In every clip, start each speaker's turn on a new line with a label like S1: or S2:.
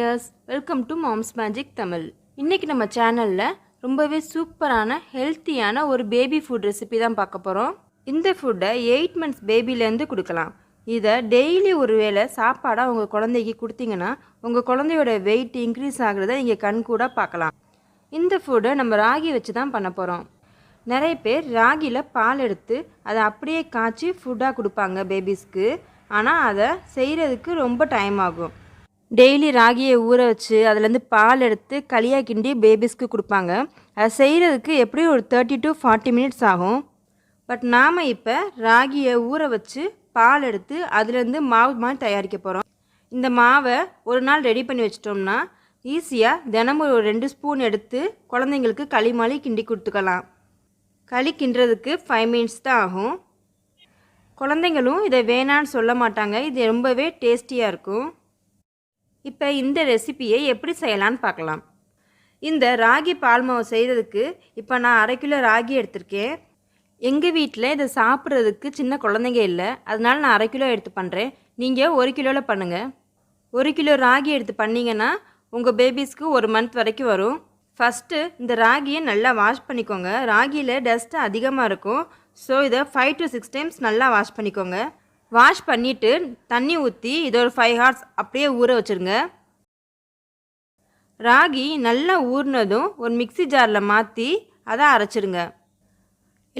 S1: Tears, welcome to mom's magic Tamil. இன்றைக்கி நம்ம சேனலில் ரொம்பவே சூப்பரான ஹெல்த்தியான ஒரு பேபி ஃபுட் ரெசிபி தான் பார்க்க போகிறோம். இந்த ஃபுட்டை 8 months பேபிலேருந்து கொடுக்கலாம். இதை டெய்லி ஒரு வேளை சாப்பாடாக உங்கள் குழந்தைக்கு கொடுத்தீங்கன்னா உங்கள் குழந்தையோட வெயிட் இன்க்ரீஸ் ஆகிறத நீங்கள் கண்கூட பார்க்கலாம். இந்த ஃபுட்டை நம்ம ராகி வச்சு தான் பண்ண போகிறோம். நிறைய பேர் ராகியில் பால் எடுத்து அதை அப்படியே காய்ச்சி ஃபுட்டாக கொடுப்பாங்க பேபிஸ்க்கு. ஆனால் அதை செய்கிறதுக்கு ரொம்ப டைம் ஆகும். டெய்லி ராகியை ஊற வச்சு அதுலேருந்து பால் எடுத்து களியாக கிண்டி பேபிஸ்க்கு கொடுப்பாங்க. அதை செய்கிறதுக்கு எப்படியும் ஒரு 30 to 40 minutes ஆகும். பட் நாம் இப்போ ராகியை ஊற வச்சு பால் எடுத்து அதுலேருந்து மாவு மாதிரி தயாரிக்க போகிறோம். இந்த மாவை ஒரு நாள் ரெடி பண்ணி வச்சிட்டோம்னா ஈஸியாக தினமும் ஒரு 2 ஸ்பூன் எடுத்து குழந்தைங்களுக்கு களி மாதிரி கிண்டி கொடுத்துக்கலாம். களி கிண்டுறதுக்கு 5 minutes தான் ஆகும். குழந்தைங்களும் இதை வேணான்னு சொல்ல மாட்டாங்க. இது ரொம்பவே டேஸ்டியாக இருக்கும். இப்போ இந்த ரெசிபியை எப்படி செய்யலான்னு பார்க்கலாம். இந்த ராகி பால் மாவு செய்கிறதுக்கு இப்போ நான் 1/2 கிலோ ராகி எடுத்திருக்கேன். எங்கள் வீட்டில் இதை சாப்பிட்றதுக்கு சின்ன குழந்தைங்க இல்லை, அதனால நான் 1/2 கிலோ எடுத்து பண்ணுறேன். நீங்கள் 1 கிலோவில் பண்ணுங்கள். 1 கிலோ ராகி எடுத்து பண்ணிங்கன்னா உங்கள் பேபிஸ்க்கு 1 month வரைக்கும் வரும். ஃபஸ்ட்டு இந்த ராகியை நல்லா வாஷ் பண்ணிக்கோங்க. ராகியில் டஸ்ட்டு அதிகமாக இருக்கும். ஸோ இதை 5 to 6 times நல்லா வாஷ் பண்ணிக்கோங்க. வாஷ் பண்ணிவிட்டு தண்ணி ஊற்றி இதை ஒரு 5 hours அப்படியே ஊற வச்சுருங்க. ராகி நல்லா ஊறினதும் ஒரு மிக்ஸி ஜாரில் மாற்றி அதை அரைச்சிடுங்க.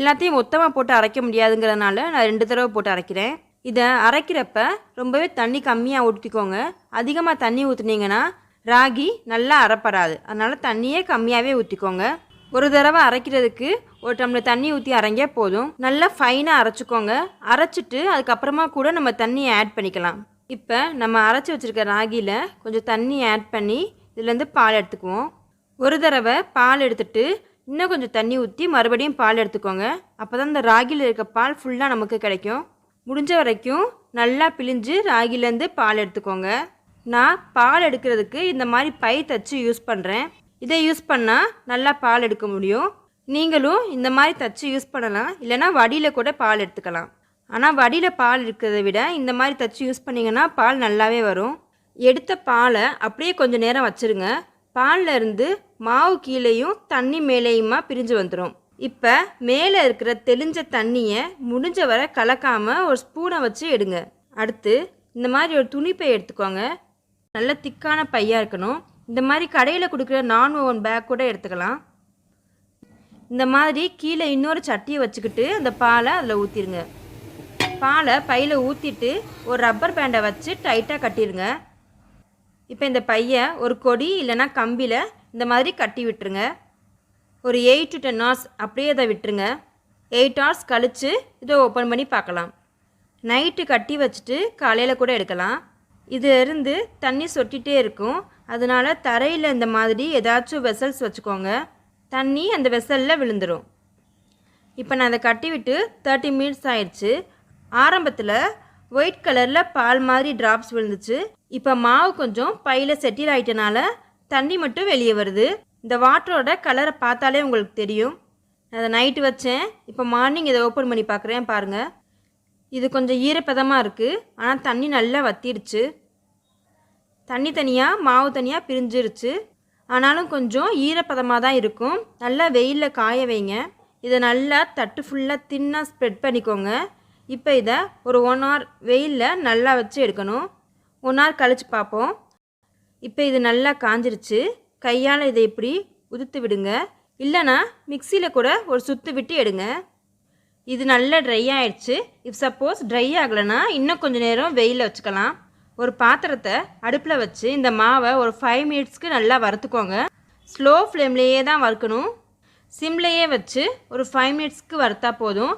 S1: எல்லாத்தையும் மொத்தமாக போட்டு அரைக்க முடியாதுங்கிறதுனால நான் 2 தடவை போட்டு அரைக்கிறேன். இதை அரைக்கிறப்ப ரொம்பவே தண்ணி கம்மியாக ஊற்றிக்கோங்க. அதிகமாக தண்ணி ஊற்றுனீங்கன்னா ராகி நல்லா அரைப்படாது. அதனால் தண்ணியே கம்மியாகவே ஊற்றிக்கோங்க. ஒரு தடவை அரைக்கிறதுக்கு ஒரு டம்ளர் தண்ணி ஊற்றி அரைங்க போதும். நல்லா ஃபைனாக அரைச்சிக்கோங்க. அரைச்சிட்டு அதுக்கப்புறமா கூட நம்ம தண்ணியை ஆட் பண்ணிக்கலாம். இப்போ நம்ம அரைச்சி வச்சுருக்க ராகியில் கொஞ்சம் தண்ணி ஆட் பண்ணி இதுலேருந்து பால் எடுத்துக்குவோம். ஒரு தடவை பால் எடுத்துகிட்டு இன்னும் கொஞ்சம் தண்ணி ஊற்றி மறுபடியும் பால் எடுத்துக்கோங்க. அப்போ தான் இந்த ராகியில் இருக்க பால் ஃபுல்லாக நமக்கு கிடைக்கும். முடிஞ்ச வரைக்கும் நல்லா பிழிஞ்சு ராகிலேருந்து பால் எடுத்துக்கோங்க. நான் பால் எடுக்கிறதுக்கு இந்த மாதிரி பை தச்சு யூஸ் பண்ணுறேன். இதை யூஸ் பண்ணால் நல்லா பால் எடுக்க முடியும். நீங்களும் இந்த மாதிரி தச்சு யூஸ் பண்ணலாம், இல்லைனா வடியில் கூட பால் எடுத்துக்கலாம். ஆனால் வடியில் பால் இருக்கிறத விட இந்த மாதிரி தச்சு யூஸ் பண்ணிங்கன்னா பால் நல்லாவே வரும். எடுத்த பாலை அப்படியே கொஞ்சம் நேரம் வச்சுருங்க. பாலில் இருந்து மாவு கீழேயும் தண்ணி மேலேயுமா பிரிஞ்சு வந்துடும். இப்போ மேலே இருக்கிற தெளிஞ்ச தண்ணியை முடிஞ்ச வரை கலக்காமல் ஒரு ஸ்பூனை வச்சு எடுங்க. அடுத்து இந்த மாதிரி ஒரு துணிப்பை எடுத்துக்கோங்க. நல்ல திக்கான பையாக இருக்கணும். இந்த மாதிரி கடையில் கொடுக்குற நான் ஓவன் பேக் கூட எடுத்துக்கலாம். இந்த மாதிரி கீழே இன்னொரு சட்டியை வச்சுக்கிட்டு அந்த பாலை அதில் ஊற்றிடுங்க. பாலை பையில் ஊற்றிட்டு ஒரு ரப்பர் பேண்டை வச்சு டைட்டாக கட்டிடுங்க. இப்போ இந்த பையை ஒரு கொடி இல்லைனா கம்பியில் இந்த மாதிரி கட்டி விட்டுருங்க. ஒரு 8 to 10 hours அப்படியே அதை விட்டுருங்க. 8 hours கழித்து இதை ஓப்பன் பண்ணி பார்க்கலாம். நைட்டு கட்டி வச்சுட்டு காலையில் கூட எடுக்கலாம். இதிலிருந்து தண்ணி சொட்டிகிட்டே இருக்கும். அதனால் தரையில் இந்த மாதிரி ஏதாச்சும் வெசல்ஸ் வச்சுக்கோங்க. தண்ணி அந்த வெசலில் விழுந்துடும். இப்போ நான் அதை கட்டி விட்டு 30 minutes ஆயிடுச்சு. ஆரம்பத்தில் ஒயிட் கலரில் பால் மாதிரி ட்ராப்ஸ் விழுந்துச்சு. இப்போ மாவு கொஞ்சம் பையில் செட்டில் ஆகிட்டனால தண்ணி மட்டும் வெளியே வருது. இந்த வாட்டரோட கலரை பார்த்தாலே உங்களுக்கு தெரியும். அதை நைட்டு வச்சேன். இப்போ மார்னிங் இதை ஓப்பன் பண்ணி பார்க்குறேன். பாருங்கள், இது கொஞ்சம் ஈரப்பதமாக இருக்குது. ஆனால் தண்ணி நல்லா வத்திடுச்சு. தண்ணி தனியாக மாவு தனியாக பிரிஞ்சிருச்சு. ஆனாலும் கொஞ்சம் ஈரப்பதமாக தான் இருக்கும். நல்லா வெயிலில் காய வைங்க. இதை நல்லா தட்டு ஃபுல்லாக தின்னாக ஸ்ப்ரெட் பண்ணிக்கோங்க. இப்போ இதை ஒரு 1 hour வெயிலில் நல்லா வச்சு எடுக்கணும். 1 hour கழித்து பார்ப்போம். இப்போ இது நல்லா காஞ்சிருச்சு. கையால் இதை இப்படி உதுத்து விடுங்க. இல்லைனா மிக்சியில் கூட ஒரு சுற்று விட்டு எடுங்க. இது நல்லா ட்ரை ஆகிடுச்சு. இஃப் சப்போஸ் ட்ரை ஆகலைன்னா இன்னும் கொஞ்சம் நேரம் வெயிலில் வச்சுக்கலாம். ஒரு பாத்திரத்தை அடுப்பில் வச்சு இந்த மாவை ஒரு 5 minutesக்கு நல்லா வறுத்துக்கோங்க. ஸ்லோ ஃப்ளேம்லேயே தான் வறுக்கணும். சிம்லேயே வச்சு ஒரு 5 minutesக்கு வறுத்தா போதும்.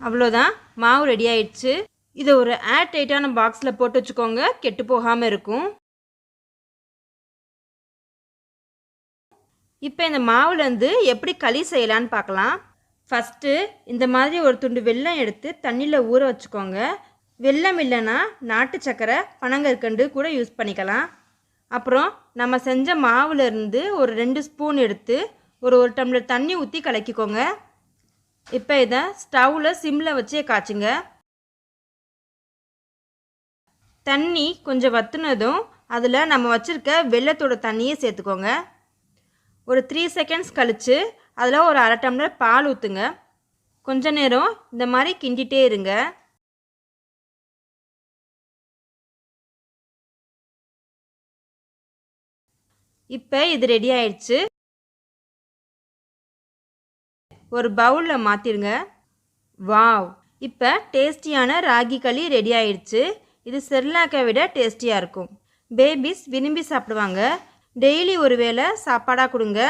S1: அவ்வளோதான், மாவு ரெடி ஆயிடுச்சு. இதை ஒரு ஏர் டைட்டான பாக்ஸில் போட்டு வச்சுக்கோங்க. கெட்டு போகாமல் இருக்கும். இப்போ இந்த மாவுலேருந்து எப்படி களி செய்யலான்னு பார்க்கலாம். ஃபஸ்ட்டு இந்த மாதிரி ஒரு துண்டு வெல்லம் எடுத்து தண்ணியில் ஊற வச்சுக்கோங்க. வெல்லம் இல்லைன்னா நாட்டு சக்கரை, பனங்கற்கண்டு கூட யூஸ் பண்ணிக்கலாம். அப்புறம் நம்ம செஞ்ச மாவுலேருந்து ஒரு 2 ஸ்பூன் எடுத்து ஒரு டம்ளர் தண்ணி ஊற்றி கலக்கிக்கோங்க. இப்போ இதை ஸ்டவ்வில் சிம்மில் வச்சே காய்ச்சுங்க. தண்ணி கொஞ்சம் வத்துனதும் அதில் நம்ம வச்சுருக்க வெல்லத்தோட தண்ணியை சேர்த்துக்கோங்க. ஒரு 3 செகண்ட்ஸ் கழித்து அதில் ஒரு அரை டம்ளர் பால் ஊற்றுங்க. கொஞ்ச நேரம் இந்த மாதிரி கிண்டிகிட்டே இருங்க. இப்போ இது ரெடி ஆயிடுச்சு. ஒரு பவுலில் மாற்றிடுங்க. வாவ்! இப்போ டேஸ்டியான ராகி களி ரெடி ஆயிடுச்சு. இது செர்லாக்கை விட டேஸ்டியாக இருக்கும். பேபிஸ் விரும்பி சாப்பிடுவாங்க. டெய்லி ஒரு வேளை சாப்பாடாக கொடுங்க.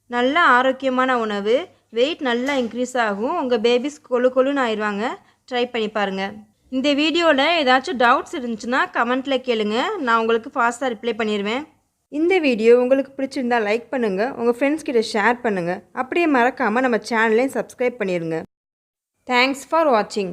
S1: நல்ல ஆரோக்கியமான உணவு. வெயிட் நல்லா இன்க்ரீஸ் ஆகும். உங்கள் பேபிஸ் கொழு கொழுன்னு ஆயிடுவாங்க. ட்ரை பண்ணி பாருங்கள். இந்த வீடியோவில் ஏதாச்சும் டவுட்ஸ் இருந்துச்சுன்னா கமெண்ட்டில் கேளுங்க. நான் உங்களுக்கு ஃபாஸ்ட்டாக ரிப்ளை பண்ணிடுவேன். இந்த வீடியோ உங்களுக்கு பிடிச்சிருந்தால் லைக் பண்ணுங்கள். உங்கள் ஃப்ரெண்ட்ஸ் கிட்ட ஷேர் பண்ணுங்கள். அப்படியே மறக்காமல் நம்ம சேனலையும் சப்ஸ்கிரைப் பண்ணிடுங்க. தேங்க்ஸ் ஃபார் வாட்சிங்.